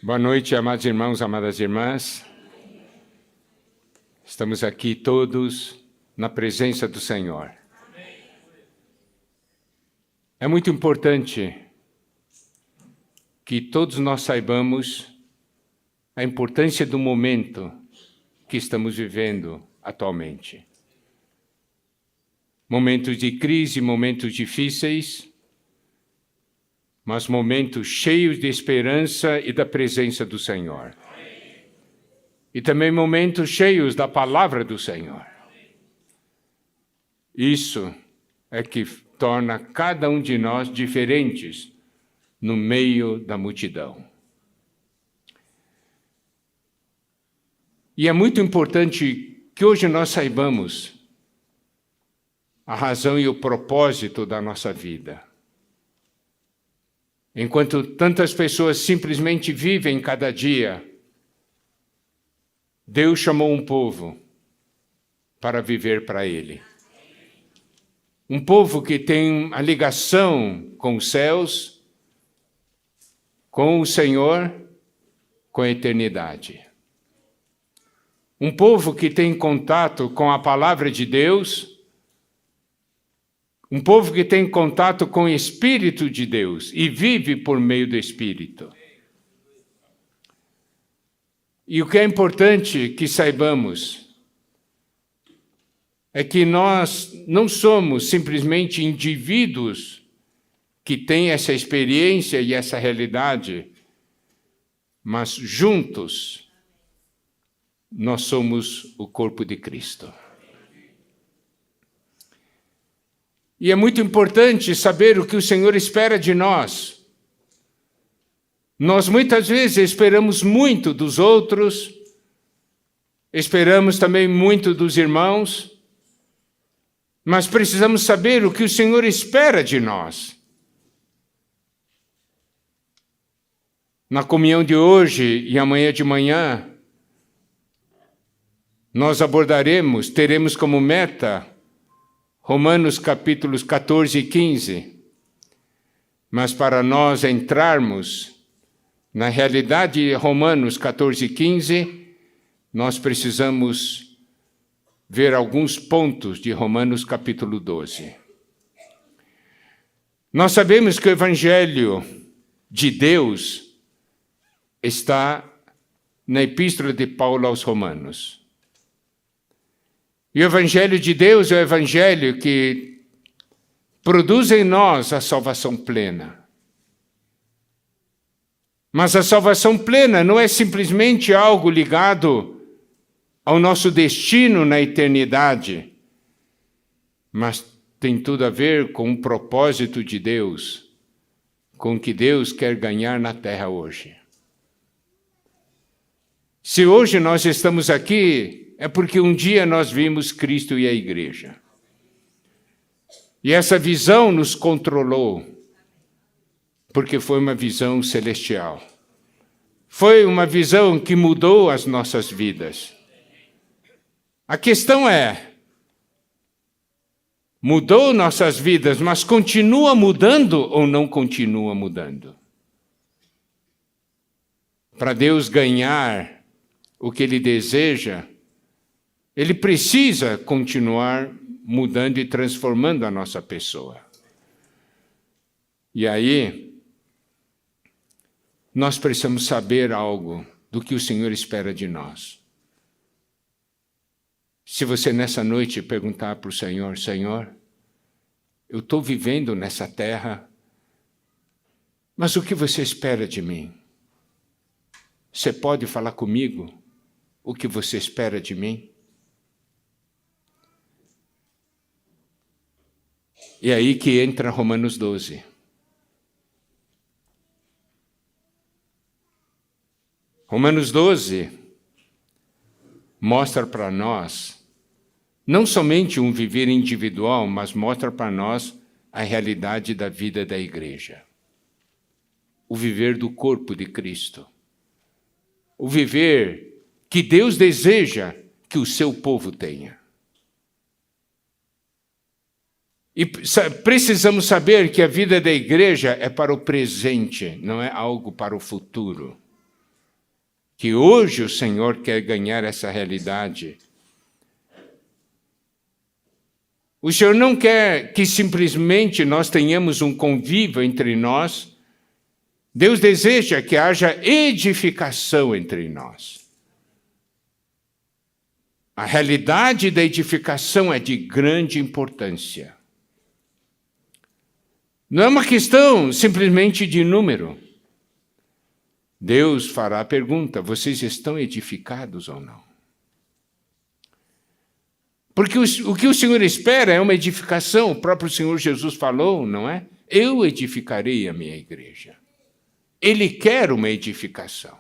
Boa noite, amados irmãos, amadas irmãs. Estamos aqui todos na presença do Senhor. É muito importante que todos nós saibamos a importância do momento que estamos vivendo atualmente. Momentos de crise, momentos difíceis, mas momentos cheios de esperança e da presença do Senhor. E também momentos cheios da palavra do Senhor. Isso é que torna cada um de nós diferentes no meio da multidão. E é muito importante que hoje nós saibamos a razão e o propósito da nossa vida. Enquanto tantas pessoas simplesmente vivem cada dia, Deus chamou um povo para viver para Ele. Um povo que tem a ligação com os céus, com o Senhor, com a eternidade. Um povo que tem contato com a palavra de Deus, um povo que tem contato com o Espírito de Deus e vive por meio do Espírito. E o que é importante que saibamos é que nós não somos simplesmente indivíduos que têm essa experiência e essa realidade, mas juntos nós somos o corpo de Cristo. E é muito importante saber o que o Senhor espera de nós. Nós muitas vezes esperamos muito dos outros, esperamos também muito dos irmãos, mas precisamos saber o que o Senhor espera de nós. Na comunhão de hoje e amanhã de manhã, nós teremos como meta Romanos capítulos 14 e 15. Mas para nós entrarmos na realidade de Romanos 14 e 15, nós precisamos ver alguns pontos de Romanos capítulo 12. Nós sabemos que o Evangelho de Deus está na Epístola de Paulo aos Romanos. E o Evangelho de Deus é o Evangelho que produz em nós a salvação plena. Mas a salvação plena não é simplesmente algo ligado ao nosso destino na eternidade, mas tem tudo a ver com o propósito de Deus, com o que Deus quer ganhar na terra hoje. Se hoje nós estamos aqui, é porque um dia nós vimos Cristo e a igreja. E essa visão nos controlou, porque foi uma visão celestial. Foi uma visão que mudou as nossas vidas. A questão é, mudou nossas vidas, mas continua mudando ou não continua mudando? Para Deus ganhar o que Ele deseja, Ele precisa continuar mudando e transformando a nossa pessoa. E aí, nós precisamos saber algo do que o Senhor espera de nós. Se você nessa noite perguntar para o Senhor, Senhor, eu estou vivendo nessa terra, mas o que você espera de mim? Você pode falar comigo o que você espera de mim? E é aí que entra Romanos 12. Romanos 12 mostra para nós, não somente um viver individual, mas mostra para nós a realidade da vida da igreja. O viver do corpo de Cristo. O viver que Deus deseja que o seu povo tenha. E precisamos saber que a vida da igreja é para o presente, não é algo para o futuro. que hoje o Senhor quer ganhar essa realidade. O Senhor não quer que simplesmente nós tenhamos um convívio entre nós. Deus deseja que haja edificação entre nós. A realidade da edificação é de grande importância. Não é uma questão simplesmente de número. Deus fará a pergunta: vocês estão edificados ou não? Porque o que o Senhor espera é uma edificação. O próprio Senhor Jesus falou, não é? Eu edificarei a minha igreja. Ele quer uma edificação.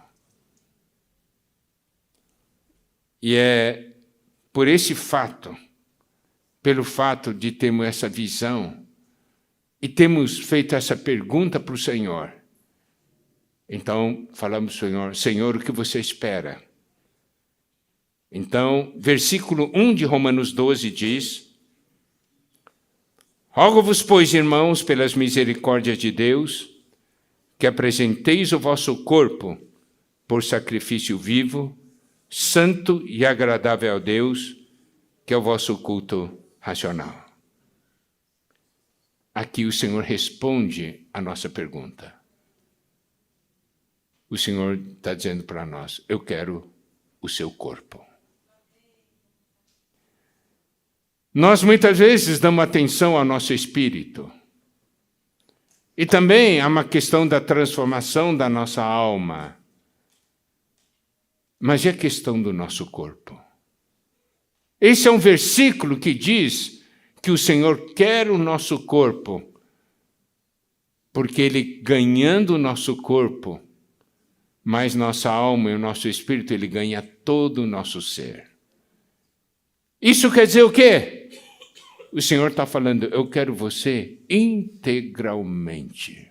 E é por esse fato, pelo fato de termos essa visão, e temos feito essa pergunta para o Senhor, então falamos, Senhor, o que você espera? Então, versículo 1 de Romanos 12 diz: rogo-vos, pois, irmãos, pelas misericórdias de Deus, que apresenteis o vosso corpo por sacrifício vivo, santo e agradável a Deus, que é o vosso culto racional. Aqui o Senhor responde a nossa pergunta. O Senhor está dizendo para nós: eu quero o seu corpo. Nós muitas vezes damos atenção ao nosso espírito. E também há uma questão da transformação da nossa alma. Mas e a questão do nosso corpo? Esse é um versículo que diz que o Senhor quer o nosso corpo, porque Ele, ganhando o nosso corpo, mais nossa alma e o nosso espírito, Ele ganha todo o nosso ser. Isso quer dizer o quê? O Senhor está falando: eu quero você integralmente.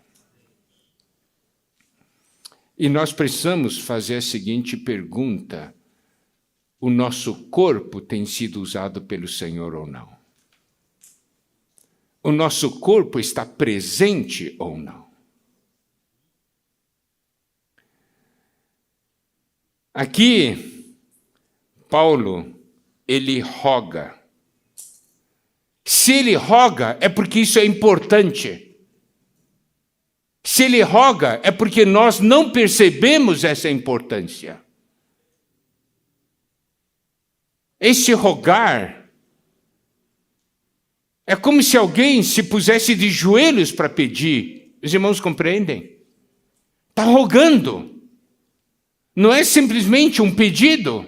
E nós precisamos fazer a seguinte pergunta: o nosso corpo tem sido usado pelo Senhor ou não? O nosso corpo está presente ou não? Aqui, Paulo, ele roga. Se ele roga, é porque isso é importante. Se ele roga, é porque nós não percebemos essa importância. Esse rogar é como se alguém se pusesse de joelhos para pedir. Os irmãos compreendem? Está rogando. Não é simplesmente um pedido.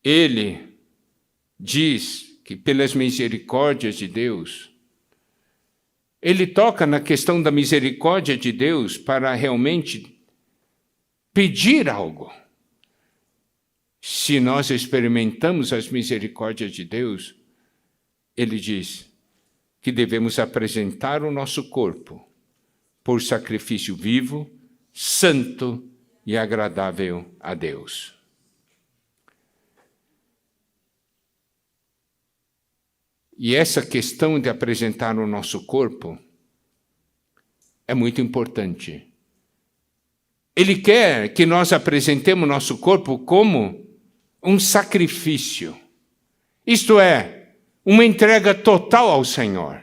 Ele diz que pelas misericórdias de Deus, ele toca na questão da misericórdia de Deus para realmente pedir algo. Se nós experimentamos as misericórdias de Deus, ele diz que devemos apresentar o nosso corpo por sacrifício vivo, santo e agradável a Deus. E essa questão de apresentar o nosso corpo é muito importante. Ele quer que nós apresentemos o nosso corpo como um sacrifício. Isto é, uma entrega total ao Senhor.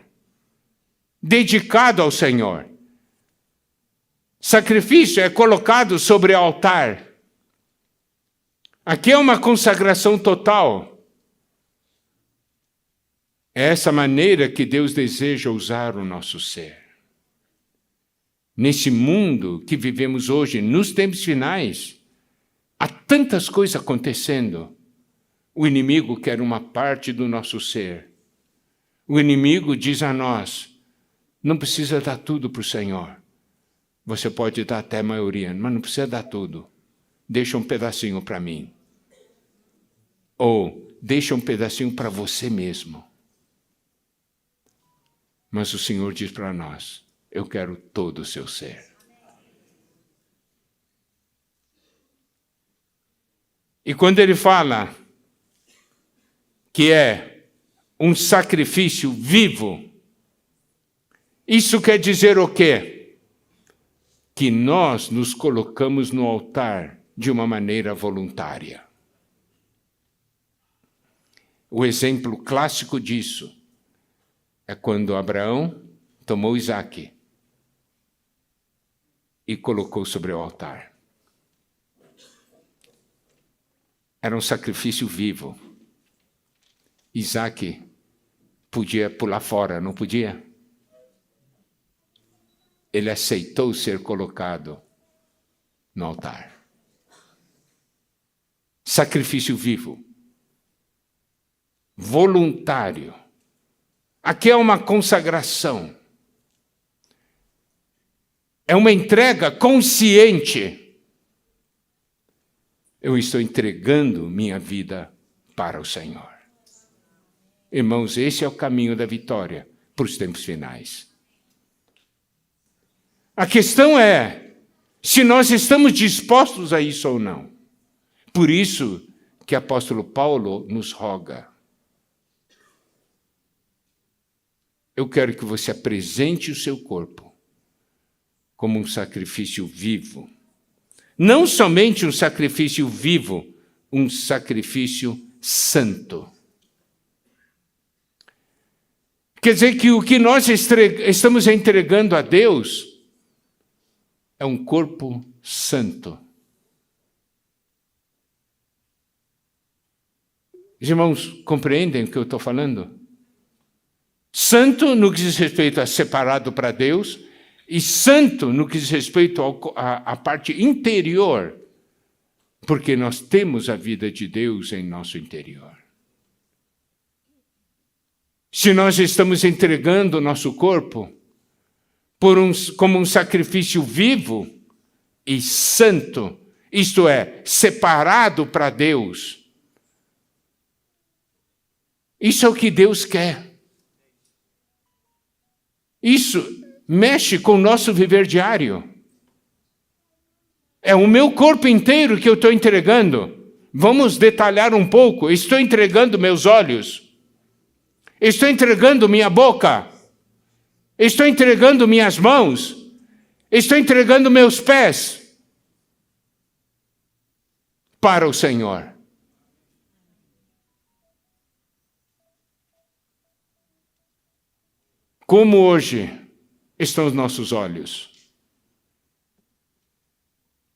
Dedicado ao Senhor. Sacrifício é colocado sobre o altar. Aqui é uma consagração total. É essa maneira que Deus deseja usar o nosso ser. Nesse mundo que vivemos hoje, nos tempos finais, há tantas coisas acontecendo. O inimigo quer uma parte do nosso ser. O inimigo diz a nós: não precisa dar tudo para o Senhor. Você pode dar até a maioria, mas não precisa dar tudo. Deixa um pedacinho para mim. Ou deixa um pedacinho para você mesmo. Mas o Senhor diz para nós: eu quero todo o seu ser. E quando ele fala que é um sacrifício vivo, isso quer dizer o quê? que nós nos colocamos no altar de uma maneira voluntária. O exemplo clássico disso é quando Abraão tomou Isaque e colocou sobre o altar. Era um sacrifício vivo. Isaque podia pular fora, não podia? Ele aceitou ser colocado no altar. Sacrifício vivo. Voluntário. Aqui é uma consagração. É uma entrega consciente. Eu estou entregando minha vida para o Senhor. Irmãos, esse é o caminho da vitória para os tempos finais. A questão é se nós estamos dispostos a isso ou não. Por isso que o apóstolo Paulo nos roga. Eu quero que você apresente o seu corpo como um sacrifício vivo. Não somente um sacrifício vivo, um sacrifício santo. Quer dizer que o que nós estamos entregando a Deus é um corpo santo. Os irmãos compreendem o que eu estou falando? Santo no que diz respeito a separado para Deus e santo no que diz respeito à parte interior, porque nós temos a vida de Deus em nosso interior. Se nós estamos entregando o nosso corpo como um sacrifício vivo e santo, isto é, separado para Deus, isso é o que Deus quer. Isso mexe com o nosso viver diário. É o meu corpo inteiro que eu estou entregando. Vamos detalhar um pouco. Estou entregando meus olhos. Estou entregando minha boca. Estou entregando minhas mãos. Estou entregando meus pés para o Senhor. Como hoje estão os nossos olhos?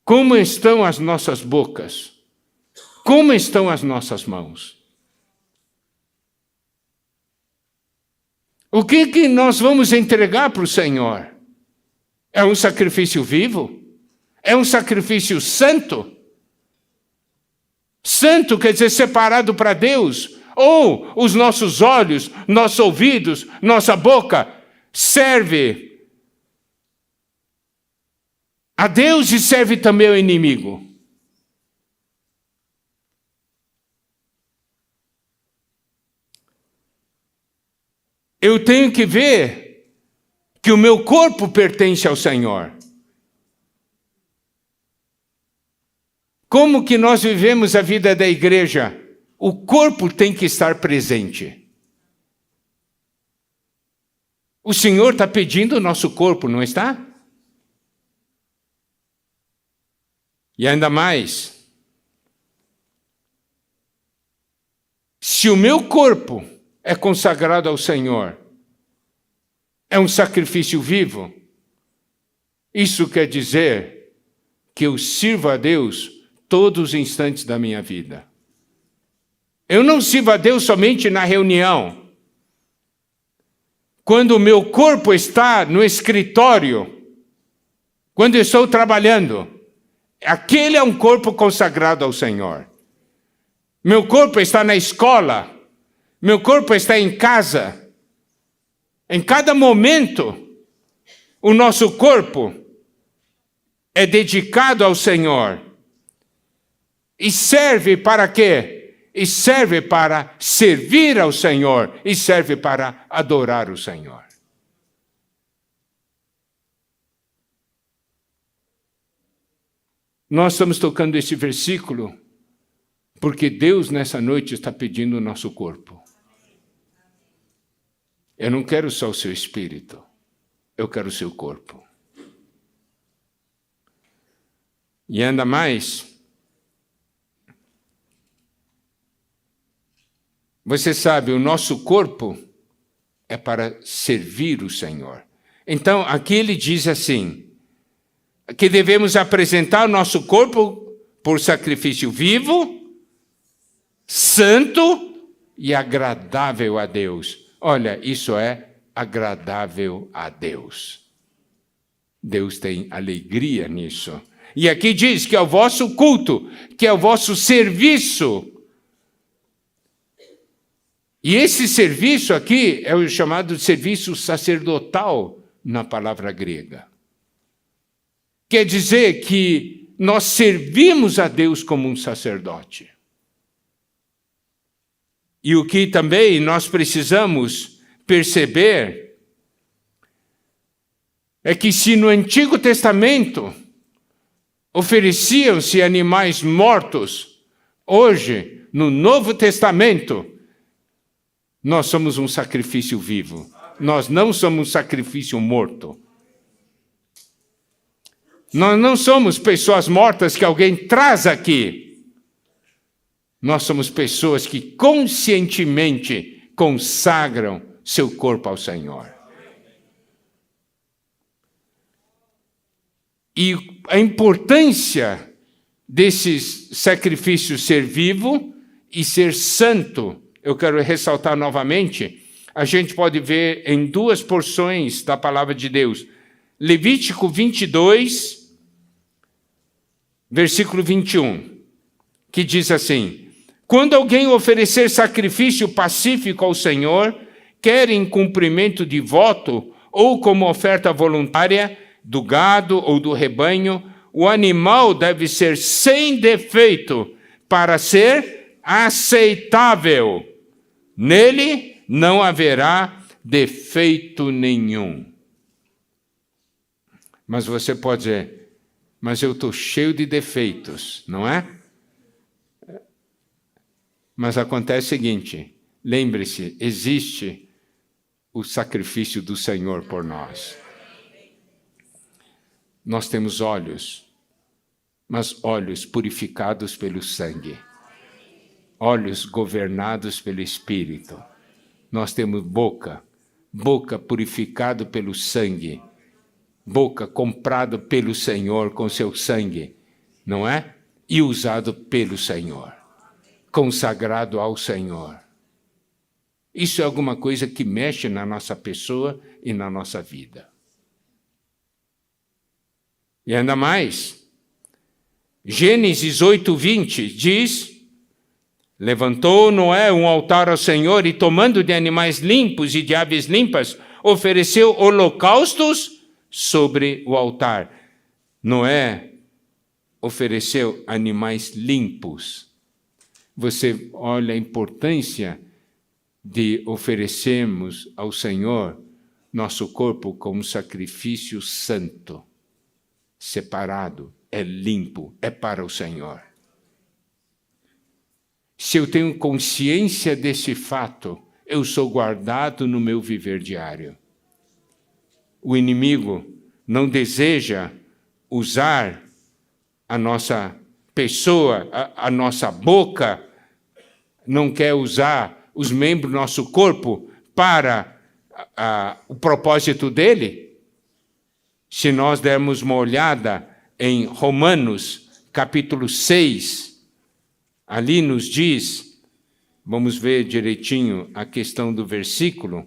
Como estão as nossas bocas? Como estão as nossas mãos? O que nós vamos entregar para o Senhor? É um sacrifício vivo? É um sacrifício santo? Santo quer dizer separado para Deus? Ou os nossos olhos, nossos ouvidos, nossa boca serve a Deus e serve também ao inimigo? Eu tenho que ver que o meu corpo pertence ao Senhor. Como que nós vivemos a vida da igreja? O corpo tem que estar presente. O Senhor está pedindo o nosso corpo, não está? E ainda mais, se o meu corpo é consagrado ao Senhor, é um sacrifício vivo, isso quer dizer que eu sirvo a Deus todos os instantes da minha vida. Eu não sirvo a Deus somente na reunião. Quando o meu corpo está no escritório, quando eu estou trabalhando, aquele é um corpo consagrado ao Senhor. Meu corpo está na escola, meu corpo está em casa. Em cada momento, o nosso corpo é dedicado ao Senhor. E serve para quê? E serve para servir ao Senhor, e serve para adorar o Senhor. Nós estamos tocando esse versículo porque Deus nessa noite está pedindo o nosso corpo. Eu não quero só o seu espírito, eu quero o seu corpo. E ainda mais, você sabe, o nosso corpo é para servir o Senhor. Então, aqui ele diz assim, que devemos apresentar o nosso corpo por sacrifício vivo, santo e agradável a Deus. Olha, isso é agradável a Deus. Deus tem alegria nisso. E aqui diz que é o vosso culto, que é o vosso serviço. E esse serviço aqui é o chamado serviço sacerdotal na palavra grega. Quer dizer que nós servimos a Deus como um sacerdote. E o que também nós precisamos perceber é que se no Antigo Testamento ofereciam-se animais mortos, hoje, no Novo Testamento, nós somos um sacrifício vivo. Nós não somos um sacrifício morto. Nós não somos pessoas mortas que alguém traz aqui. Nós somos pessoas que conscientemente consagram seu corpo ao Senhor. E a importância desses sacrifícios ser vivo e ser santo, eu quero ressaltar novamente, a gente pode ver em duas porções da palavra de Deus. Levítico 22, versículo 21, que diz assim: quando alguém oferecer sacrifício pacífico ao Senhor, quer em cumprimento de voto ou como oferta voluntária do gado ou do rebanho, o animal deve ser sem defeito para ser aceitável. Nele não haverá defeito nenhum. Mas você pode dizer, mas eu estou cheio de defeitos, não é? Mas acontece o seguinte, lembre-se, existe o sacrifício do Senhor por nós. Nós temos olhos, mas olhos purificados pelo sangue. Olhos governados pelo Espírito. Nós temos boca purificada pelo sangue. Boca comprada pelo Senhor com seu sangue, não é? E usado pelo Senhor. Consagrado ao Senhor. Isso é alguma coisa que mexe na nossa pessoa e na nossa vida. E ainda mais, Gênesis 8:20 diz: levantou Noé um altar ao Senhor e, tomando de animais limpos e de aves limpas, ofereceu holocaustos sobre o altar. Noé ofereceu animais limpos. Você olha a importância de oferecermos ao Senhor nosso corpo como sacrifício santo, separado, é limpo, é para o Senhor. Se eu tenho consciência desse fato, eu sou guardado no meu viver diário. O inimigo não deseja usar a nossa pessoa, a nossa boca, não quer usar os membros do nosso corpo para o propósito dele. Se nós dermos uma olhada em Romanos, capítulo 6, ali nos diz, vamos ver direitinho a questão do versículo,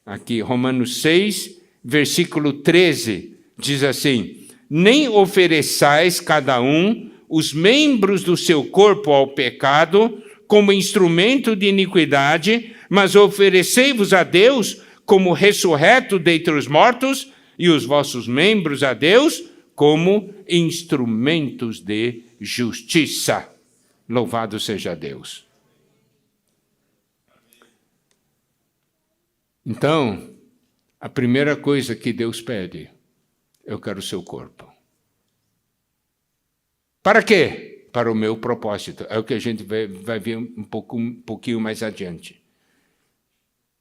aqui, Romanos 6, versículo 13, diz assim: nem ofereçais cada um os membros do seu corpo ao pecado como instrumento de iniquidade, mas oferecei-vos a Deus como ressurreto dentre os mortos, e os vossos membros a Deus como instrumentos de justiça. Louvado seja Deus. Então, a primeira coisa que Deus pede, eu quero o seu corpo. Para quê? Para o meu propósito. É o que a gente vai ver um pouquinho mais adiante.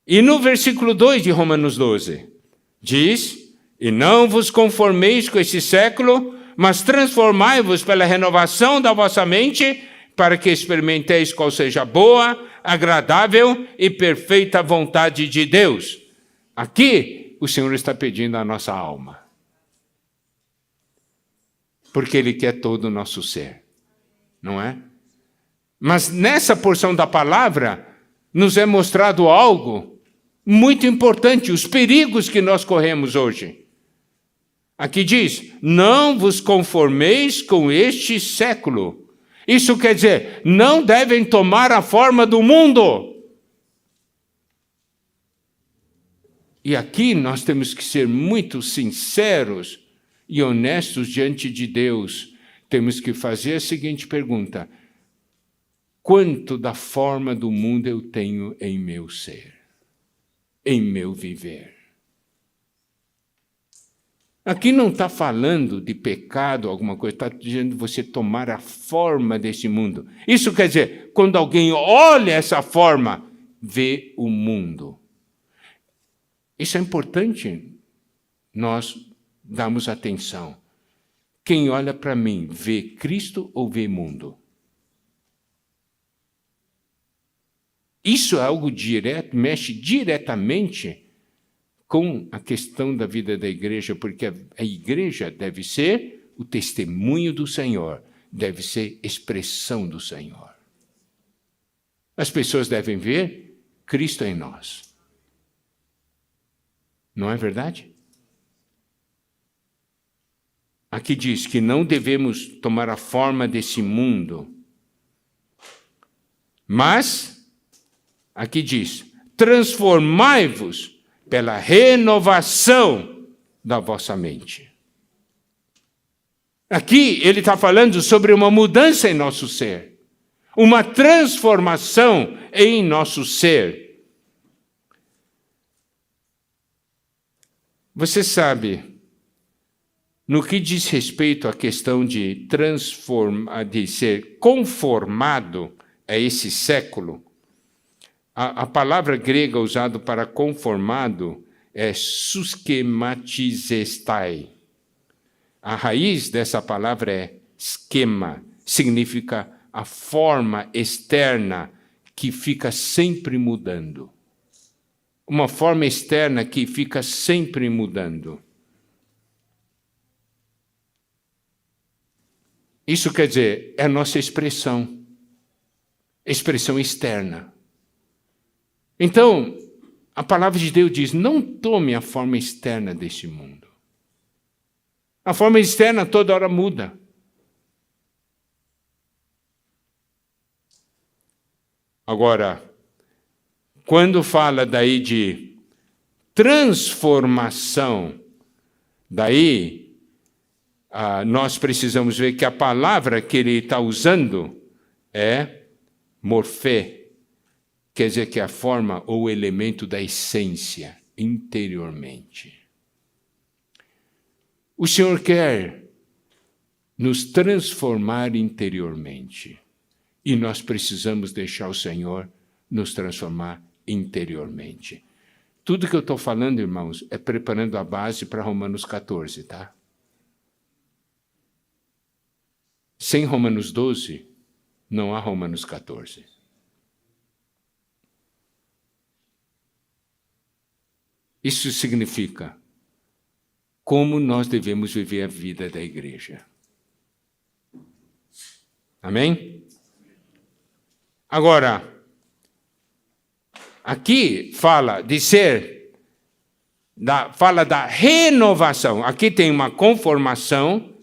E no versículo 2 de Romanos 12, diz: e não vos conformeis com esse século, mas transformai-vos pela renovação da vossa mente, para que experimenteis qual seja a boa, agradável e perfeita vontade de Deus. Aqui, o Senhor está pedindo a nossa alma. Porque Ele quer todo o nosso ser, não é? Mas nessa porção da palavra, nos é mostrado algo muito importante, os perigos que nós corremos hoje. Aqui diz, não vos conformeis com este século. Isso quer dizer, não devem tomar a forma do mundo. E aqui nós temos que ser muito sinceros e honestos diante de Deus. Temos que fazer a seguinte pergunta: quanto da forma do mundo eu tenho em meu ser, em meu viver? Aqui não está falando de pecado, alguma coisa, está dizendo você tomar a forma desse mundo. Isso quer dizer, quando alguém olha essa forma, vê o mundo. Isso é importante nós darmos atenção. Quem olha para mim, vê Cristo ou vê mundo? Isso é algo direto, mexe diretamente com a questão da vida da igreja, porque a igreja deve ser o testemunho do Senhor, deve ser expressão do Senhor. As pessoas devem ver Cristo em nós. Não é verdade? Aqui diz que não devemos tomar a forma desse mundo, mas, aqui diz, transformai-vos pela renovação da vossa mente. Aqui ele está falando sobre uma mudança em nosso ser, uma transformação em nosso ser. Você sabe, no que diz respeito à questão de ser conformado a esse século, a palavra grega usada para conformado é suschematizestai. A raiz dessa palavra é esquema, significa a forma externa que fica sempre mudando. Uma forma externa que fica sempre mudando. Isso quer dizer, é a nossa expressão externa. Então, a palavra de Deus diz, não tome a forma externa deste mundo. A forma externa toda hora muda. Agora, quando fala daí de transformação, daí nós precisamos ver que a palavra que ele está usando é morfé. Quer dizer que é a forma ou o elemento da essência, interiormente. O Senhor quer nos transformar interiormente. E nós precisamos deixar o Senhor nos transformar interiormente. Tudo que eu estou falando, irmãos, é preparando a base para Romanos 14, tá? Sem Romanos 12, não há Romanos 14. Isso significa como nós devemos viver a vida da igreja. Amém? Agora, aqui fala de fala da renovação. Aqui tem uma conformação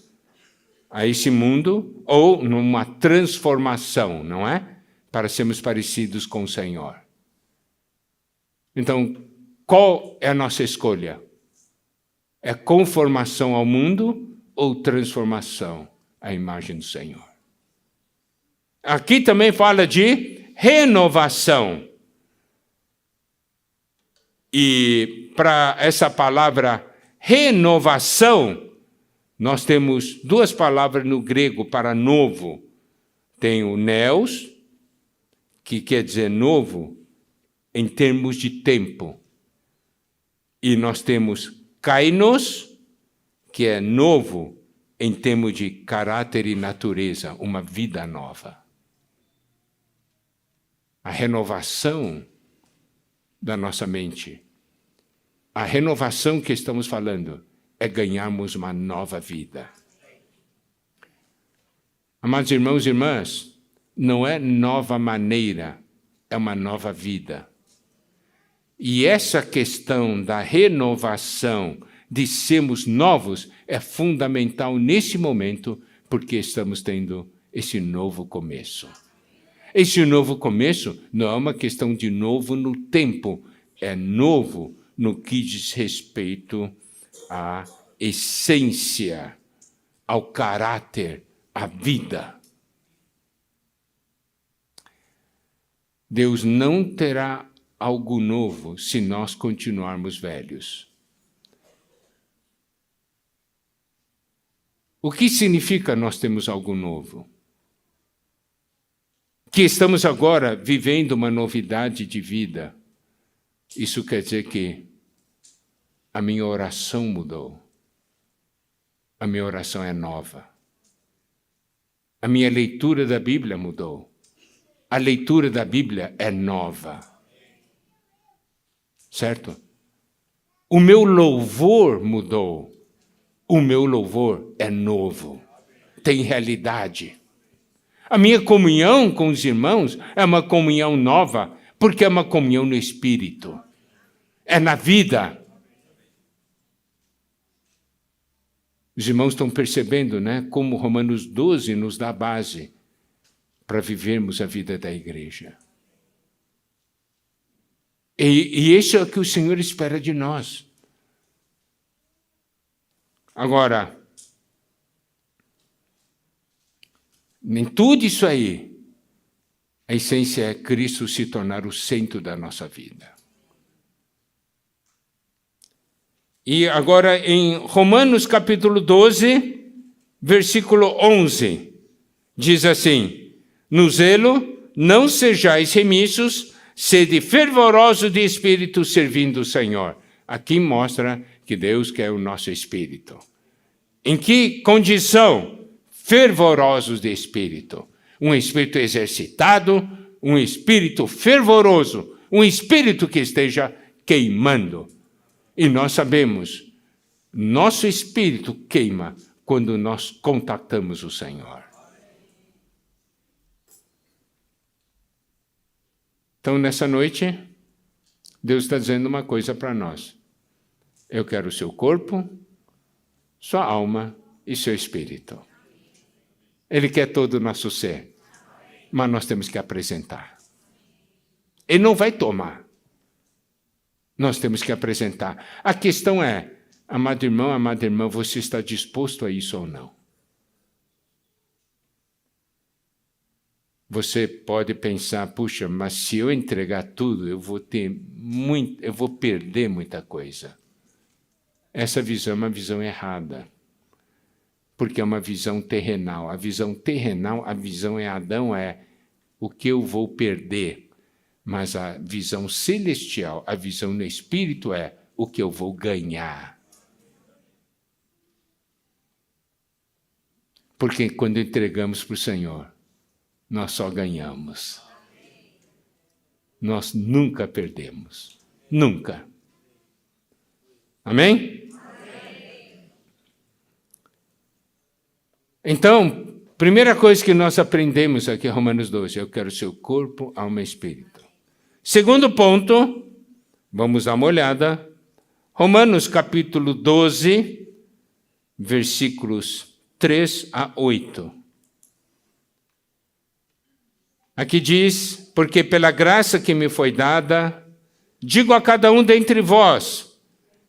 a esse mundo ou numa transformação, não é? Para sermos parecidos com o Senhor. Então, qual é a nossa escolha? É conformação ao mundo ou transformação à imagem do Senhor? Aqui também fala de renovação. E para essa palavra renovação, nós temos duas palavras no grego para novo. Tem o neos, que quer dizer novo em termos de tempo. E nós temos kainos, que é novo em termos de caráter e natureza, uma vida nova. A renovação da nossa mente, a renovação que estamos falando, é ganharmos uma nova vida. Amados irmãos e irmãs, não é nova maneira, é uma nova vida. E essa questão da renovação, de sermos novos, é fundamental nesse momento, porque estamos tendo esse novo começo. Esse novo começo não é uma questão de novo no tempo, é novo no que diz respeito à essência, ao caráter, à vida. Deus não terá algo novo se nós continuarmos velhos. O que significa nós temos algo novo? Que estamos agora vivendo uma novidade de vida. Isso quer dizer que a minha oração mudou. A minha oração é nova. A minha leitura da Bíblia mudou. A leitura da Bíblia é nova. Certo? O meu louvor mudou. O meu louvor é novo. Tem realidade. A minha comunhão com os irmãos é uma comunhão nova, porque é uma comunhão no Espírito. É na vida. Os irmãos estão percebendo, né, como Romanos 12 nos dá base para vivermos a vida da igreja. E isso é o que o Senhor espera de nós. Agora, em tudo isso aí, a essência é Cristo se tornar o centro da nossa vida. E agora em Romanos capítulo 12, versículo 11, diz assim: no zelo não sejais remissos, sede fervorosos de espírito servindo o Senhor. Aqui mostra que Deus quer o nosso espírito. Em que condição? Fervorosos de espírito. Um espírito exercitado, um espírito fervoroso, um espírito que esteja queimando. E nós sabemos, nosso espírito queima quando nós contactamos o Senhor. Então, nessa noite, Deus está dizendo uma coisa para nós. Eu quero o seu corpo, sua alma e seu espírito. Ele quer todo o nosso ser, mas nós temos que apresentar. Ele não vai tomar. Nós temos que apresentar. A questão é, amado irmão, amada irmã, você está disposto a isso ou não? Você pode pensar, puxa, mas se eu entregar tudo, eu vou perder muita coisa. Essa visão é uma visão errada, porque é uma visão terrenal. A visão terrenal, a visão em Adão é o que eu vou perder. Mas a visão celestial, a visão no Espírito é o que eu vou ganhar. Porque quando entregamos para o Senhor, nós só ganhamos. Nós nunca perdemos. Nunca. Amém? Então, primeira coisa que nós aprendemos aqui em Romanos 12, eu quero seu corpo, alma e espírito. Segundo ponto, vamos dar uma olhada. Romanos capítulo 12, versículos 3 a 8. Aqui diz, porque pela graça que me foi dada, digo a cada um dentre vós,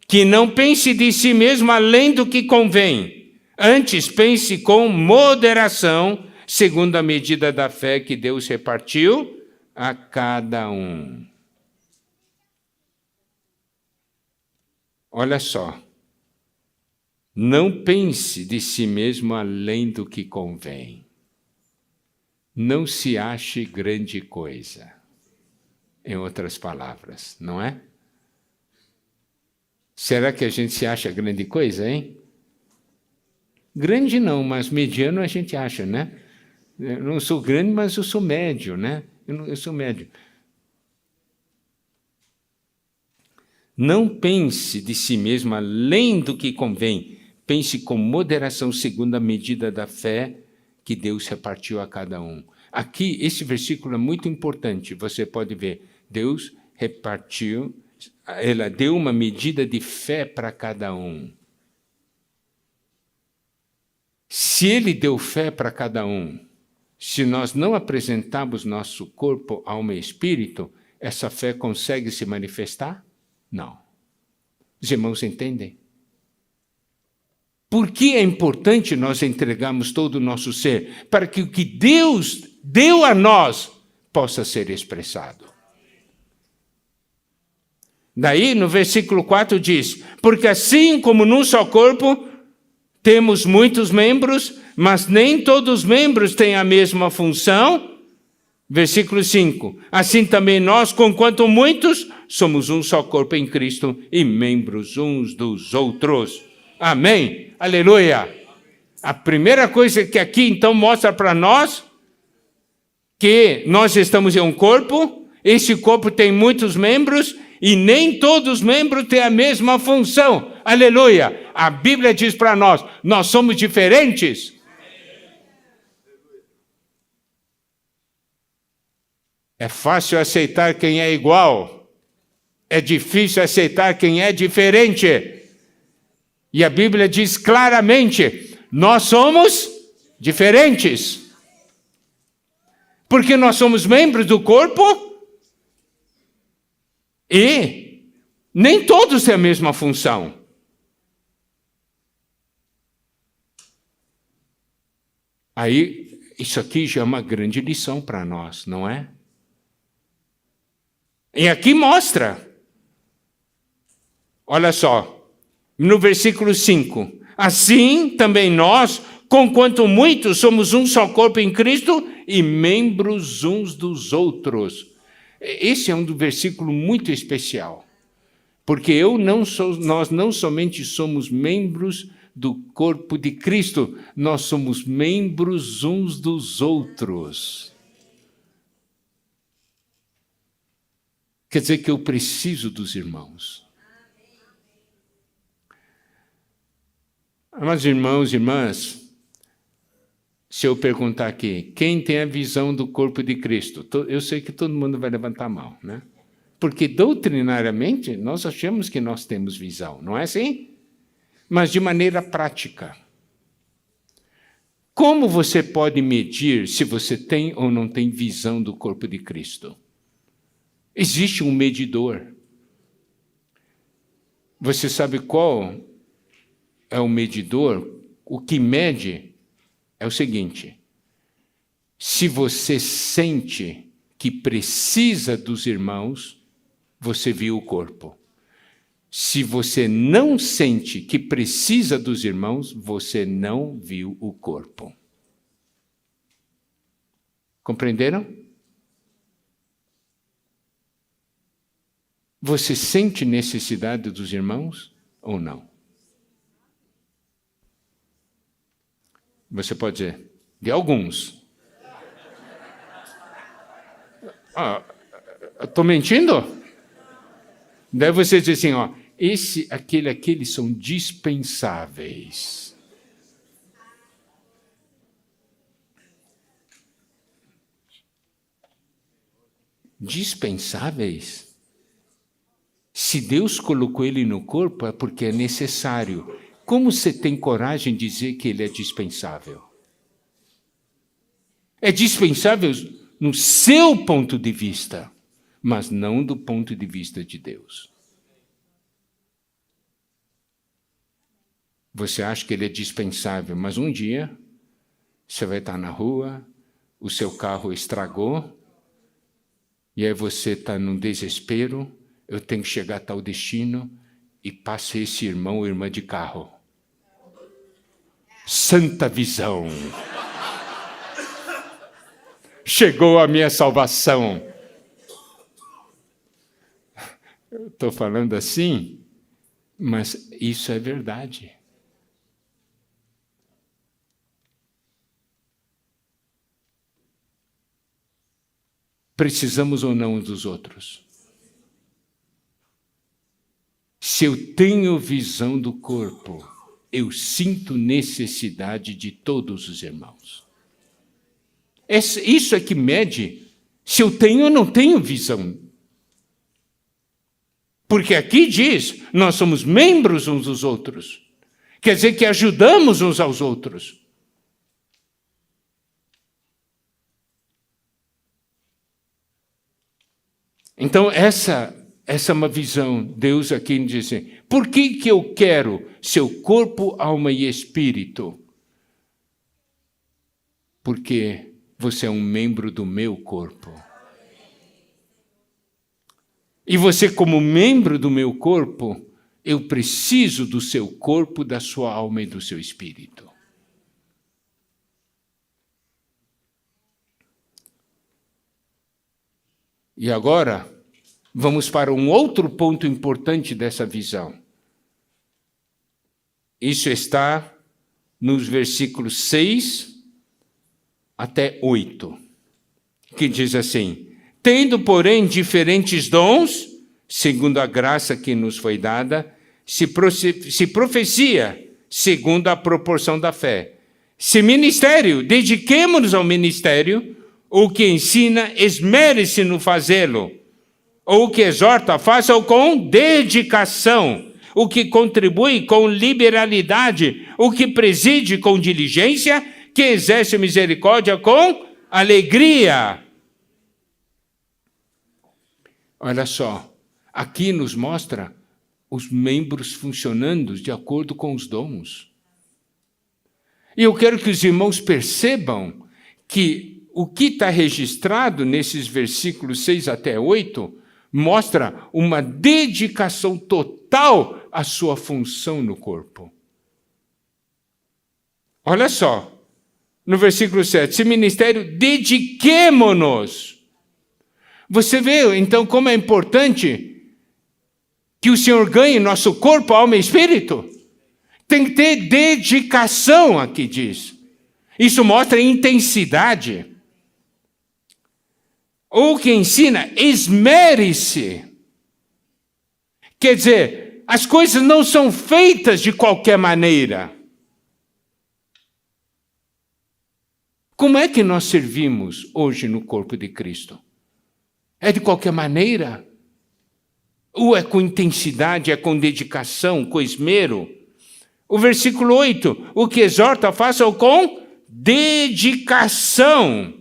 que não pense de si mesmo além do que convém, antes pense com moderação, segundo a medida da fé que Deus repartiu a cada um. Olha só, não pense de si mesmo além do que convém. Não se ache grande coisa. Em outras palavras, não é? Será que a gente se acha grande coisa, hein? Grande não, mas mediano a gente acha, né? Eu não sou grande, mas eu sou médio, né? Eu sou médio. Não pense de si mesmo além do que convém. Pense com moderação segundo a medida da fé que Deus repartiu a cada um. Aqui, esse versículo é muito importante. Você pode ver, Deus repartiu, ela deu uma medida de fé para cada um. Se Ele deu fé para cada um, se nós não apresentarmos nosso corpo, alma e espírito, essa fé consegue se manifestar? Não. Os irmãos entendem? Por que é importante nós entregarmos todo o nosso ser? Para que o que Deus deu a nós possa ser expressado. Daí, no versículo 4 diz, porque assim como num só corpo temos muitos membros, mas nem todos os membros têm a mesma função. Versículo 5, assim também nós, conquanto muitos, somos um só corpo em Cristo e membros uns dos outros. Amém? Aleluia! A primeira coisa que aqui então mostra para nós, que nós estamos em um corpo, esse corpo tem muitos membros, e nem todos os membros têm a mesma função. Aleluia! A Bíblia diz para nós somos diferentes. É fácil aceitar quem é igual. É difícil aceitar quem é diferente. E a Bíblia diz claramente, nós somos diferentes. Porque nós somos membros do corpo e nem todos têm a mesma função. Aí, isso aqui já é uma grande lição para nós, não é? E aqui mostra. Olha só, no versículo 5. Assim também nós, conquanto muitos, somos um só corpo em Cristo e membros uns dos outros. Esse é um versículo muito especial. Porque nós não somente somos membros do corpo de Cristo, nós somos membros uns dos outros. Quer dizer que eu preciso dos irmãos. Mas irmãos e irmãs, se eu perguntar aqui, quem tem a visão do corpo de Cristo? Eu sei que todo mundo vai levantar a mão, né? Porque doutrinariamente nós achamos que nós temos visão, não é assim? Mas de maneira prática. Como você pode medir se você tem ou não tem visão do corpo de Cristo? Existe um medidor. Você sabe qual é o medidor? O que mede é o seguinte: se você sente que precisa dos irmãos, você viu o corpo. Se você não sente que precisa dos irmãos, você não viu o corpo. Compreenderam? Você sente necessidade dos irmãos ou não? Você pode dizer, de alguns. Estou mentindo? Daí você diz assim, aqueles são dispensáveis. Dispensáveis? Se Deus colocou ele no corpo, é porque é necessário. Como você tem coragem de dizer que ele é dispensável? É dispensável no seu ponto de vista, mas não do ponto de vista de Deus. Você acha que ele é dispensável, mas um dia você vai estar na rua, o seu carro estragou, e aí você está num desespero, eu tenho que chegar a tal destino, e passa esse irmão ou irmã de carro. Santa visão. Chegou a minha salvação. Eu estou falando assim, mas isso é verdade. precisamos ou não uns dos outros. Se eu tenho visão do corpo, eu sinto necessidade de todos os irmãos. Isso é que mede se eu tenho ou não tenho visão. Porque aqui diz, nós somos membros uns dos outros. Quer dizer que ajudamos uns aos outros. Então, essa é uma visão. Deus aqui diz assim, por que eu quero seu corpo, alma e espírito? Porque você é um membro do meu corpo. E você, como membro do meu corpo, eu preciso do seu corpo, da sua alma e do seu espírito. E agora, vamos para um outro ponto importante dessa visão. Isso está nos versículos 6 até 8, que diz assim, tendo, porém, diferentes dons, segundo a graça que nos foi dada, se profecia, segundo a proporção da fé. Se ministério, dediquemo-nos ao ministério, o que ensina, esmere-se no fazê-lo. Ou o que exorta, faça-o com dedicação. O que contribui com liberalidade. O que preside com diligência. Que exerce misericórdia com alegria. Olha só, aqui nos mostra os membros funcionando de acordo com os dons. E eu quero que os irmãos percebam que o que está registrado nesses versículos 6 até 8 mostra uma dedicação total à sua função no corpo. Olha só, no versículo 7, se ministério, dediquemo-nos. Você vê, então, como é importante que o Senhor ganhe nosso corpo, alma e espírito? Tem que ter dedicação, aqui diz. Isso mostra intensidade. Ou que ensina, esmere-se. Quer dizer, as coisas não são feitas de qualquer maneira. Como é que nós servimos hoje no corpo de Cristo? É de qualquer maneira? Ou é com intensidade, é com dedicação, com esmero? O versículo 8, o que exorta, faça-o com dedicação.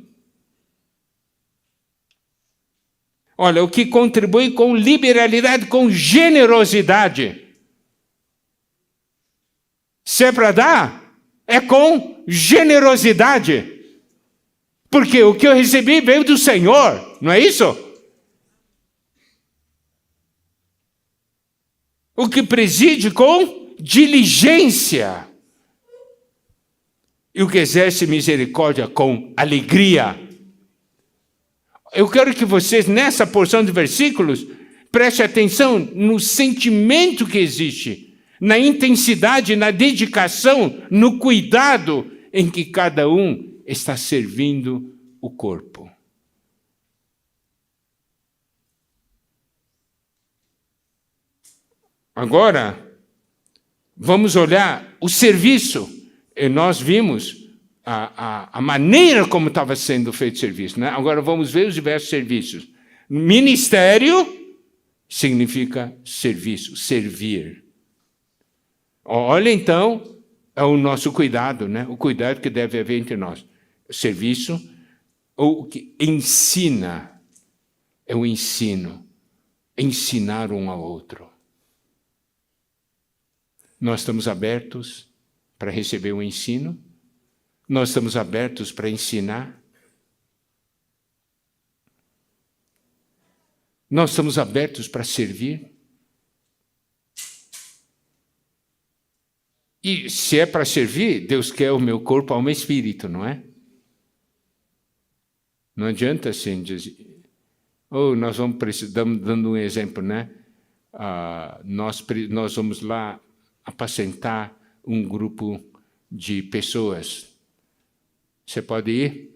Olha, o que contribui com liberalidade, com generosidade. Se é para dar, é com generosidade. Porque o que eu recebi veio do Senhor, não é isso? O que preside com diligência. E o que exerce misericórdia com alegria. Eu quero que vocês, nessa porção de versículos, prestem atenção no sentimento que existe, na intensidade, na dedicação, no cuidado em que cada um está servindo o corpo. Agora, vamos olhar o serviço. E nós vimos a maneira como estava sendo feito o serviço, né? Agora vamos ver os diversos serviços. Ministério significa serviço, servir. Olha então, é o nosso cuidado, né? O cuidado que deve haver entre nós. Serviço, ou que ensina, é o ensino. Ensinar um ao outro. Nós estamos abertos para receber o ensino. Nós estamos abertos para ensinar. Nós estamos abertos para servir. E se é para servir, Deus quer o meu corpo, alma e espírito, não é? Não adianta assim dizer. Nós vamos precisar, dando um exemplo, né? Nós vamos lá apacentar um grupo de pessoas. Você pode ir?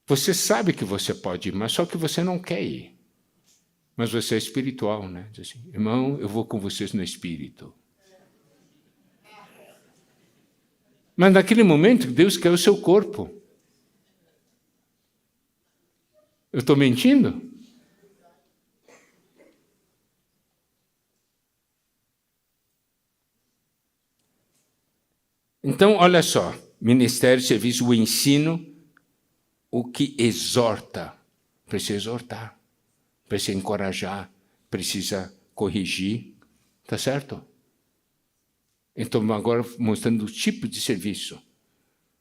Você sabe que você pode ir, mas só que você não quer ir. Mas você é espiritual, né? Diz assim, irmão, eu vou com vocês no espírito. Mas naquele momento, Deus quer o seu corpo. Eu estou mentindo? Então, olha só, ministério, serviço, o ensino, o que exorta. Precisa exortar, precisa encorajar, precisa corrigir, tá certo? Então, agora mostrando o tipo de serviço.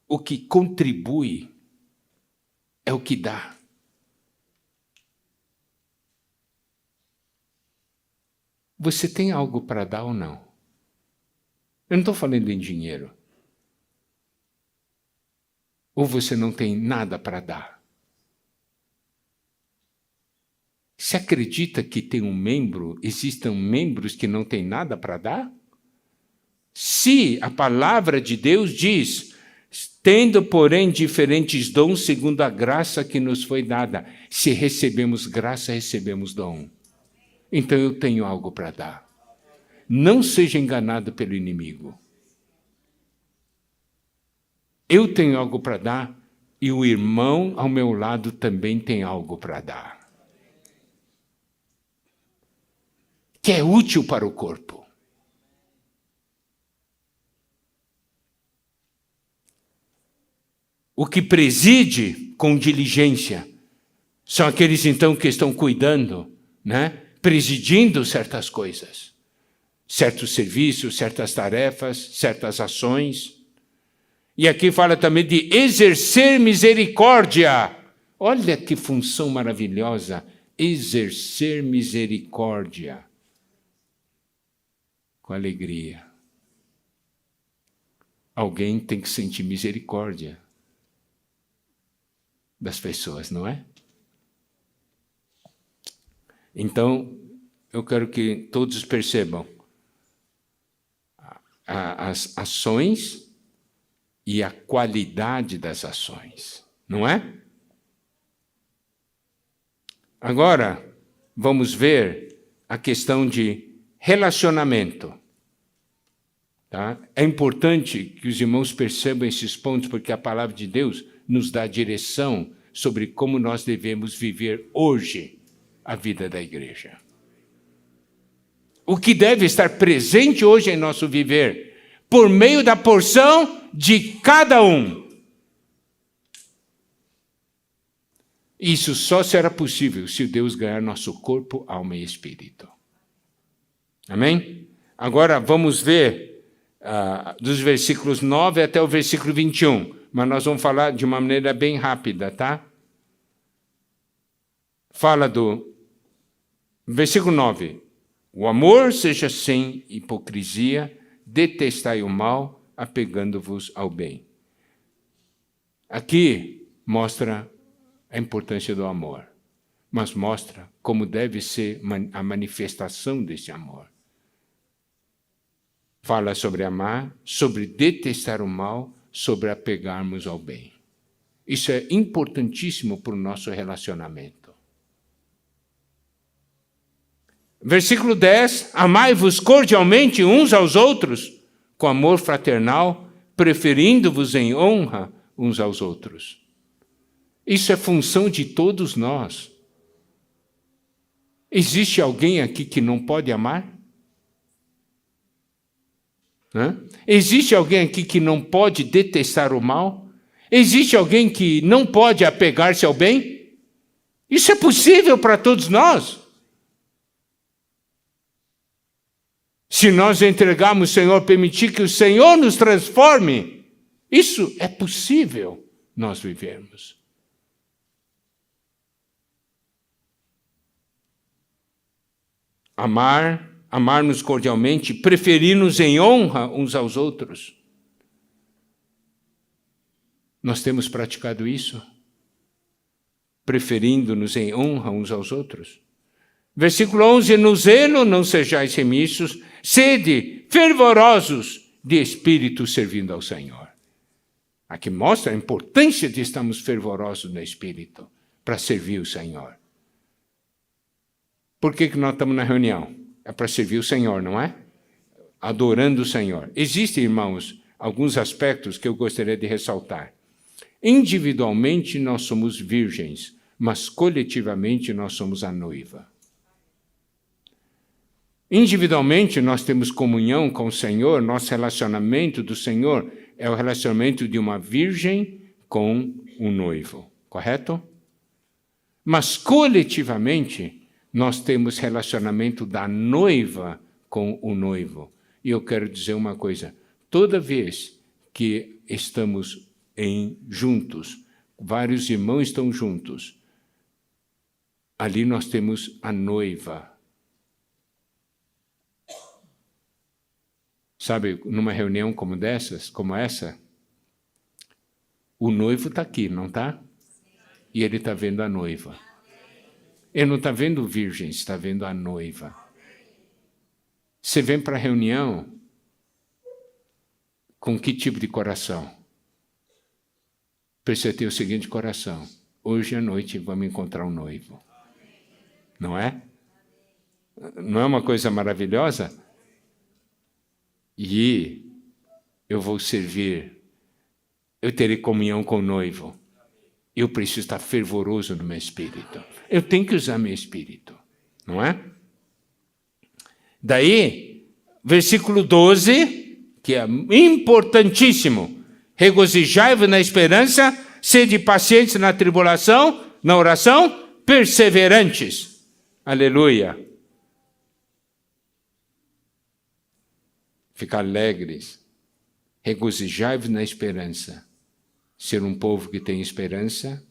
O que contribui é o que dá. Você tem algo para dar ou não? Eu não estou falando em dinheiro. Ou você não tem nada para dar? Você acredita que tem um membro, existam membros que não têm nada para dar? Se a palavra de Deus diz, tendo, porém, diferentes dons segundo a graça que nos foi dada. Se recebemos graça, recebemos dom. Então eu tenho algo para dar. Não seja enganado pelo inimigo. Eu tenho algo para dar e o irmão ao meu lado também tem algo para dar. Que é útil para o corpo. O que preside com diligência são aqueles então que estão cuidando, né? Presidindo certas coisas, certos serviços, certas tarefas, certas ações. E aqui fala também de exercer misericórdia. Olha que função maravilhosa, exercer misericórdia. Com alegria. Alguém tem que sentir misericórdia das pessoas, não é? Então, eu quero que todos percebam as ações e a qualidade das ações, não é? Agora, vamos ver a questão de relacionamento. Tá? É importante que os irmãos percebam esses pontos, porque a palavra de Deus nos dá direção sobre como nós devemos viver hoje a vida da igreja. O que deve estar presente hoje em nosso viver, por meio da porção de cada um. Isso só será possível se Deus ganhar nosso corpo, alma e espírito. Amém? Agora vamos ver dos versículos 9 até o versículo 21. Mas nós vamos falar de uma maneira bem rápida, tá? Fala do versículo 9. O amor seja sem hipocrisia, detestai o mal, apegando-vos ao bem. Aqui mostra a importância do amor, mas mostra como deve ser a manifestação desse amor. Fala sobre amar, sobre detestar o mal, sobre apegarmos ao bem. Isso é importantíssimo para o nosso relacionamento. Versículo 10, amai-vos cordialmente uns aos outros, com amor fraternal, preferindo-vos em honra uns aos outros. Isso é função de todos nós. Existe alguém aqui que não pode amar? Existe alguém aqui que não pode detestar o mal? Existe alguém que não pode apegar-se ao bem? Isso é possível para todos nós. Se nós entregarmos o Senhor, permitir que o Senhor nos transforme, isso é possível nós vivermos. Amar-nos cordialmente, preferir-nos em honra uns aos outros. Nós temos praticado isso? Preferindo-nos em honra uns aos outros? Versículo 11, no zelo não sejais remissos, sede fervorosos de espírito servindo ao Senhor. Aqui mostra a importância de estarmos fervorosos no Espírito para servir o Senhor. Por que nós estamos na reunião? É para servir o Senhor, não é? Adorando o Senhor. Existem, irmãos, alguns aspectos que eu gostaria de ressaltar. Individualmente nós somos virgens, mas coletivamente nós somos a noiva. Individualmente nós temos comunhão com o Senhor, nosso relacionamento do Senhor é o relacionamento de uma virgem com um noivo, correto? Mas coletivamente nós temos relacionamento da noiva com o noivo. E eu quero dizer uma coisa, toda vez que estamos juntos, vários irmãos estão juntos, ali nós temos a noiva. Sabe, numa reunião como essa, o noivo está aqui, não está? E ele está vendo a noiva. Ele não está vendo virgens, está vendo a noiva. Você vem para a reunião com que tipo de coração? Precisa ter o seguinte coração. Hoje à noite vamos encontrar um noivo. Não é? Não é uma coisa maravilhosa? E eu vou servir, eu terei comunhão com o noivo. Eu preciso estar fervoroso no meu espírito. Eu tenho que usar meu espírito, não é? Daí, versículo 12, que é importantíssimo. Regozijai-vos na esperança, sede pacientes na tribulação, na oração, perseverantes. Aleluia. Ficar alegres, regozijai-vos na esperança, ser um povo que tem esperança,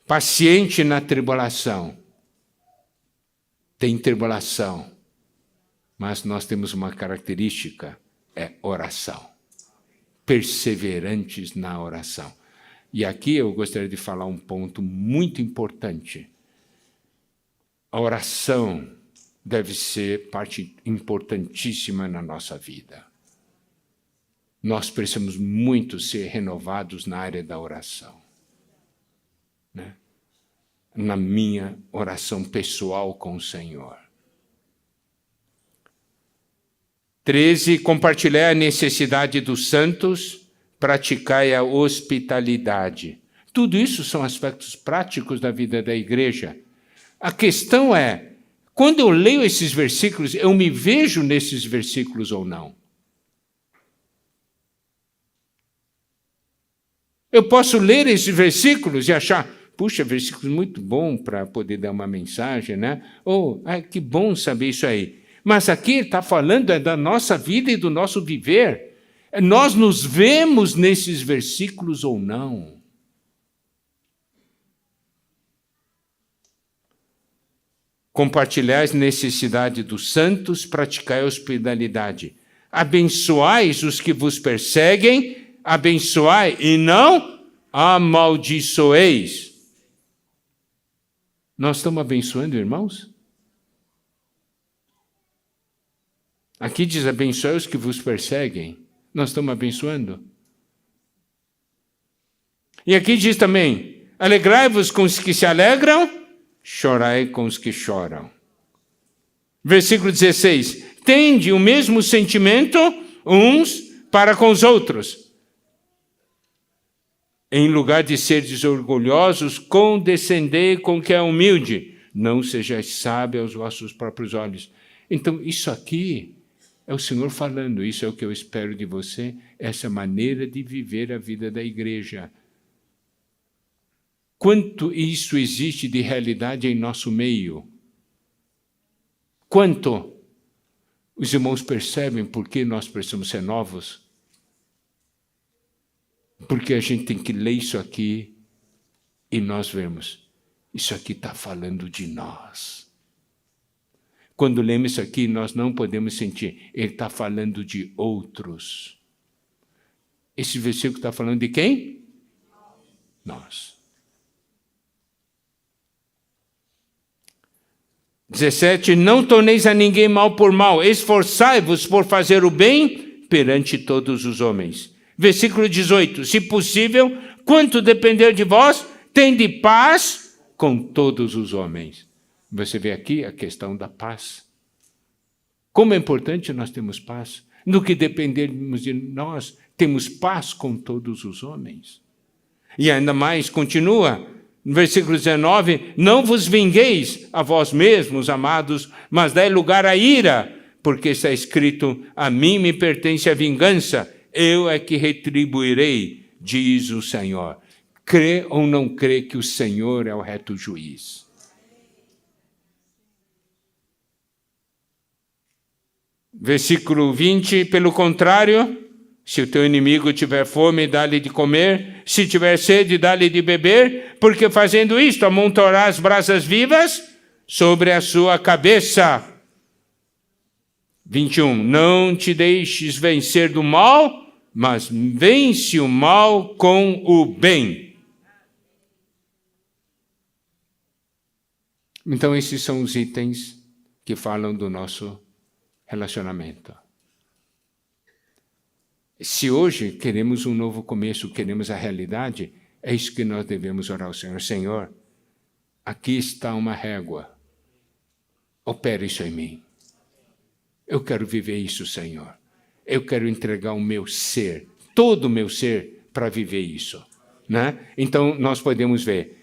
paciente na tribulação, tem tribulação, mas nós temos uma característica, é oração, perseverantes na oração. E aqui eu gostaria de falar um ponto muito importante, a oração deve ser parte importantíssima na nossa vida. Nós precisamos muito ser renovados na área da oração. Né? Na minha oração pessoal com o Senhor. 13, compartilhai a necessidade dos santos, praticai a hospitalidade. Tudo isso são aspectos práticos da vida da igreja. A questão é, quando eu leio esses versículos, eu me vejo nesses versículos ou não? Eu posso ler esses versículos e achar, puxa, versículos muito bom para poder dar uma mensagem, né? Que bom saber isso aí. Mas aqui está falando da nossa vida e do nosso viver. Nós nos vemos nesses versículos ou não? Compartilhai as necessidades dos santos, praticai a hospitalidade. Abençoais os que vos perseguem, abençoai e não amaldiçoeis. Nós estamos abençoando, irmãos? Aqui diz, abençoai os que vos perseguem. Nós estamos abençoando? E aqui diz também, alegrai-vos com os que se alegram, chorai com os que choram. Versículo 16. Tende o mesmo sentimento uns para com os outros. Em lugar de serdes orgulhosos, condescendei com o que é humilde. Não sejais sábios aos vossos próprios olhos. Então, isso aqui é o Senhor falando. Isso é o que eu espero de você. Essa maneira de viver a vida da igreja. Quanto isso existe de realidade em nosso meio? Quanto os irmãos percebem por que nós precisamos ser novos? Porque a gente tem que ler isso aqui e nós vemos, isso aqui está falando de nós. Quando lemos isso aqui, nós não podemos sentir, ele está falando de outros. Esse versículo está falando de quem? Nós. 17, não torneis a ninguém mal por mal, esforçai-vos por fazer o bem perante todos os homens. Versículo 18. Se possível, quanto depender de vós, tende paz com todos os homens. Você vê aqui a questão da paz. Como é importante nós termos paz. No que dependermos de nós, temos paz com todos os homens. E ainda mais, continua, no versículo 19, não vos vingueis a vós mesmos, amados, mas dai lugar à ira, porque está escrito, a mim me pertence a vingança, eu é que retribuirei, diz o Senhor. Crê ou não crê que o Senhor é o reto juiz? Versículo 20, pelo contrário, se o teu inimigo tiver fome, dá-lhe de comer, se tiver sede, dá-lhe de beber, porque fazendo isto, amontoarás brasas vivas sobre a sua cabeça. 21, não te deixes vencer do mal, mas vence o mal com o bem. Então, esses são os itens que falam do nosso relacionamento. Se hoje queremos um novo começo, queremos a realidade, é isso que nós devemos orar ao Senhor. Senhor, aqui está uma régua. Opera isso em mim. Eu quero viver isso, Senhor. Eu quero entregar o meu ser, todo o meu ser, para viver isso. Né? Então, nós podemos ver,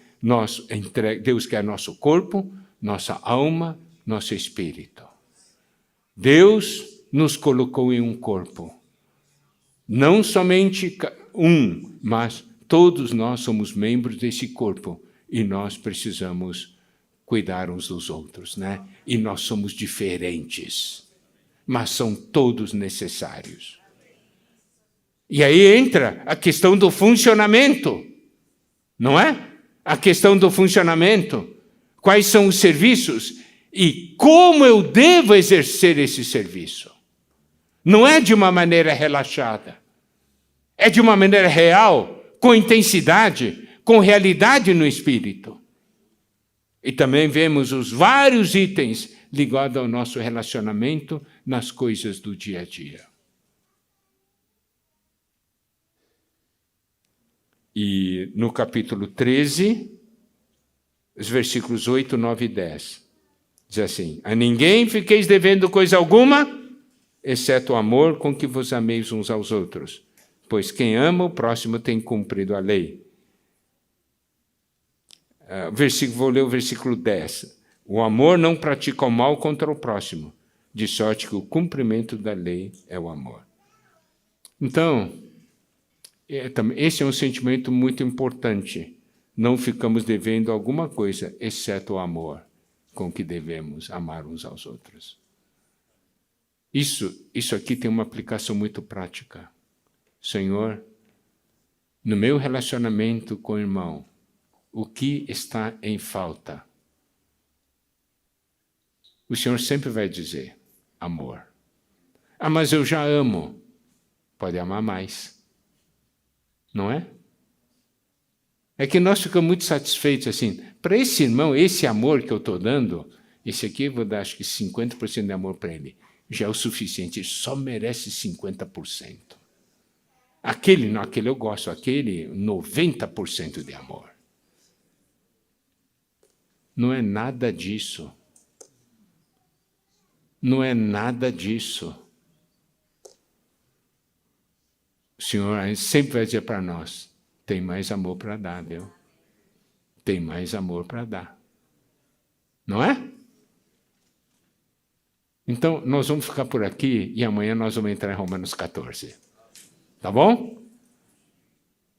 Deus quer nosso corpo, nossa alma, nosso espírito. Deus nos colocou em um corpo. Não somente um, mas todos nós somos membros desse corpo e nós precisamos cuidar uns dos outros, né? E nós somos diferentes, mas são todos necessários. E aí entra a questão do funcionamento, não é? A questão do funcionamento. Quais são os serviços e como eu devo exercer esse serviço? Não é de uma maneira relaxada. É de uma maneira real, com intensidade, com realidade no espírito. E também vemos os vários itens ligados ao nosso relacionamento nas coisas do dia a dia. E no capítulo 13, os versículos 8, 9 e 10, diz assim, a ninguém fiqueis devendo coisa alguma, exceto o amor com que vos ameis uns aos outros. Pois quem ama o próximo tem cumprido a lei. Vou ler o versículo 10. O amor não pratica o mal contra o próximo, de sorte que o cumprimento da lei é o amor. Então, esse é um sentimento muito importante. Não ficamos devendo alguma coisa, exceto o amor com que devemos amar uns aos outros. Isso aqui tem uma aplicação muito prática. Senhor, no meu relacionamento com o irmão, o que está em falta? O Senhor sempre vai dizer, amor. Ah, mas eu já amo. Pode amar mais. Não é? É que nós ficamos muito satisfeitos assim. Para esse irmão, esse amor que eu estou dando, esse aqui eu vou dar acho que 50% de amor para ele. Já é o suficiente, ele só merece 50%. Aquele eu gosto, aquele 90% de amor. Não é nada disso. Não é nada disso. O Senhor sempre vai dizer para nós, tem mais amor para dar, viu? Tem mais amor para dar. Não é? Então, nós vamos ficar por aqui e amanhã nós vamos entrar em Romanos 14. Tá bom?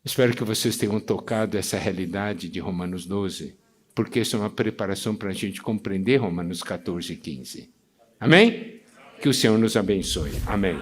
Espero que vocês tenham tocado essa realidade de Romanos 12, porque isso é uma preparação para a gente compreender Romanos 14 e 15. Amém? Que o Senhor nos abençoe. Amém.